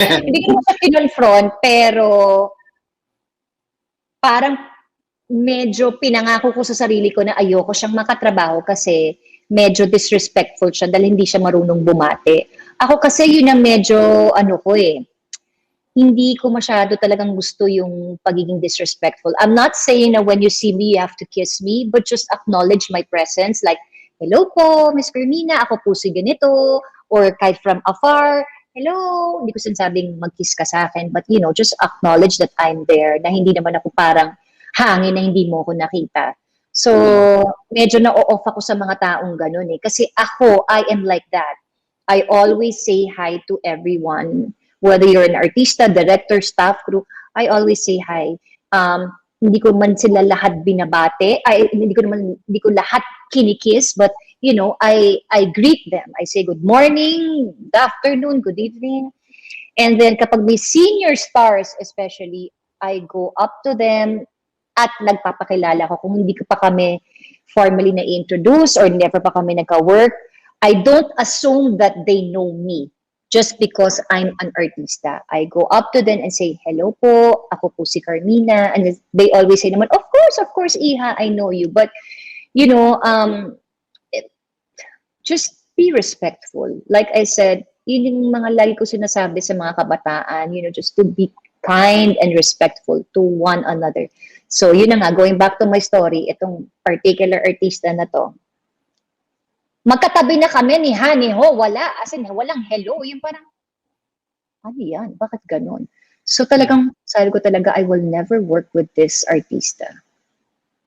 Hindi ko siya kinonfront, pero parang medyo pinangako ko sa sarili ko na ayoko siyang makatrabaho kasi medyo disrespectful siya dahil hindi siya marunong bumati. Ako kasi yun ang medyo ano ko eh, hindi ko masyado talagang gusto yung pagiging disrespectful. I'm not saying na when you see me, you have to kiss me, but just acknowledge my presence. Like, hello po, Miss Carmina, ako po si ganito. Or kahit from afar, hello, hindi ko sinasabing mag-kiss ka sa akin, but you know, just acknowledge that I'm there, na hindi naman ako parang hangin na hindi mo ako nakita. So, medyo na-off ako sa mga taong ganun eh. Kasi ako, I am like that. I always say hi to everyone. Whether you're an artista, director, staff, crew, I always say hi. Hindi ko man sila lahat binabate. Hindi ko lahat kinikiss, but you know, I greet them. I say good morning, good afternoon, good evening. And then kapag may senior stars especially, I go up to them at nagpapakilala ko kung hindi ko pa kami formally na-introduce or never pa kami nagka-work. I don't assume that they know me just because I'm an artista. I go up to them and say, hello po, ako po si Carmina. And they always say naman, of course, Iha, I know you. But, you know, just be respectful. Like I said, yun yung mga lagi ko sinasabi sa mga kabataan, you know, just to be kind and respectful to one another. So, yun na nga, going back to my story, itong particular artista na to, magkatabi na kami ni Ha, ni Ho, wala. As in, walang hello. Yung parang, ano yan? Bakit ganon? So talagang, sabi ko talaga, I will never work with this artista.